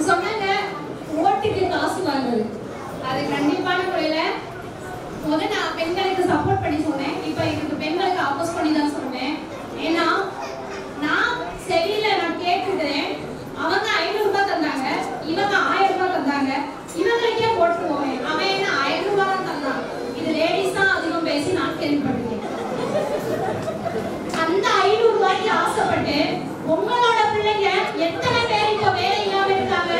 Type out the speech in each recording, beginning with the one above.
சொன்னாங்க ஓட்டுக்கு காசு வாங்குறது. அது கண்டிப்பான முறையில முதல்ல நான் பெண்களுக்கு சப்போர்ட் பண்ணி சொன்னேன். இப்போ இதுக்கு பெண்களுக்கு அப்போஸ் பண்ணி தான் சொன்னேன். ஏன்னா நான் செவியில நான் கேட்டுக்கிறேன், அவங்க 500 ரூபாய் தந்தாங்க, இவங்க 1000 ரூபாய் தந்தாங்க, இவங்களுக்கே போட்டுருவோமே, அவன் என்ன 1000 ரூபாய் தான் தந்தான். இது லேடிஸ் தான் அதிகம் பேசி நான் கேள்விப்பட்டிருக்கேன். அந்த 500 ரூபாய்க்கு ஆசைப்பட்டு உங்களோட பிள்ளைங்க எத்தனை பேர் இப்போ வேலை இல்லாம இருக்காங்க?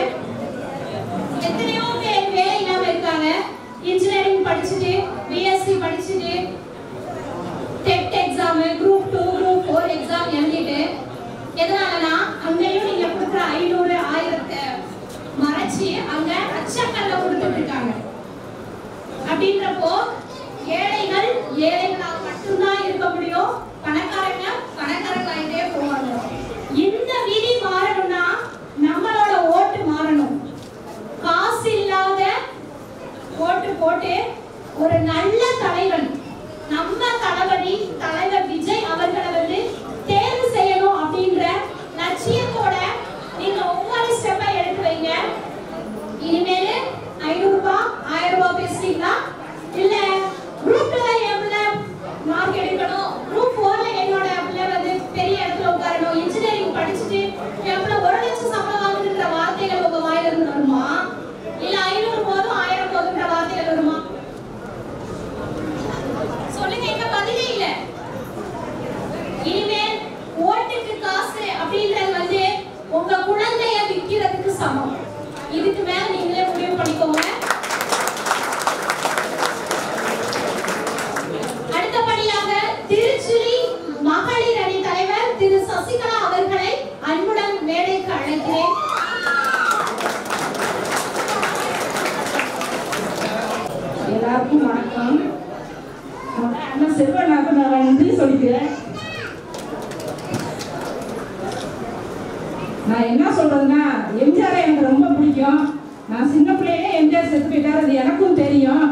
எத்தனையோ பேர் வேலை இல்லாம இருக்காங்க. இன்ஜினியரிங் படிச்சுட்டு, பிஎஸ்சி படிச்சுட்டு, TET exam, group 2 group 4 exam எழுதிட்டு, எதனாலனா அங்கேயும் நீங்க கொடுக்குற 500 1000 மறைச்சி அங்க அச்சக்கல்ல கொடுத்துட்டு இருக்காங்க. அப்படின்றப்போ ஏழைகள் ஏழைகளாக மட்டும்தான் இருக்க முடியும், பணக்காரங்க பணக்காரங்களாயிட்டே போவாங்க. இந்த விதி மாறணும்னா நம்மளோட ஓட்டு மாறணும். காசு இல்லாத ஓட்டு போட்டு ஒரு நல்ல தலைவன், நம்ம தளபதி தலைவர் விஜய் அவர்களை வந்து தேர்வு செய்யணும் அப்படின்ற லட்சியத்தோட நீங்க ஒவ்வொரு ஸ்டெப்பை எடுத்து வைங்க. இனிமேல் 500 ரூபாய் 1000 ரூபாய் பேசுறீங்களா? இல்ல குரூப் 2ல எவ்வளவு மார்க் எடுக்கணும், குரூப் 4ல என்னோட பிள்ளை வந்து பெரிய இடத்துல உட்காரணும், இன்ஜினியரிங் படிச்சுட்டு எவ்வளவு 1 லட்சம் சம்பளம் வாங்குதுன்ற வார்த்தைகள் உங்க வாயில இருந்து வருமா? இல்ல 500 போதும் 1000 போதும்ன்ற வார்த்தைகள் வருமா? சொல்லுங்க, எங்க பதிலே இல்ல. இனிமேல் ஓட்டுக்கு காசு அப்படின்றது வந்து உங்க குழந்தைய விற்கிறதுக்கு சமம். இதுக்கு மேல நீங்களே முடிவு பண்ணிக்கோங்க. அடுத்தபடியாக திருச்சுழி மகளிர் அணி தலைவர் திரு சசிகலா அவர்களை அன்புடன் மேடைக்கு அழைக்கிறேன். எல்லாருக்கும் வணக்கம். அண்ணா செல்வனாக்கு நான் நன்றி சொல்லிக்கிறேன். நான் என்ன சொல்றதுன்னா, எம்ஜிஆர் எனக்கு ரொம்ப பிடிக்கும். நான் சின்ன பிள்ளையிலே எம்ஜிஆர் செத்து போயிட்டார், அது எனக்கும் தெரியும்.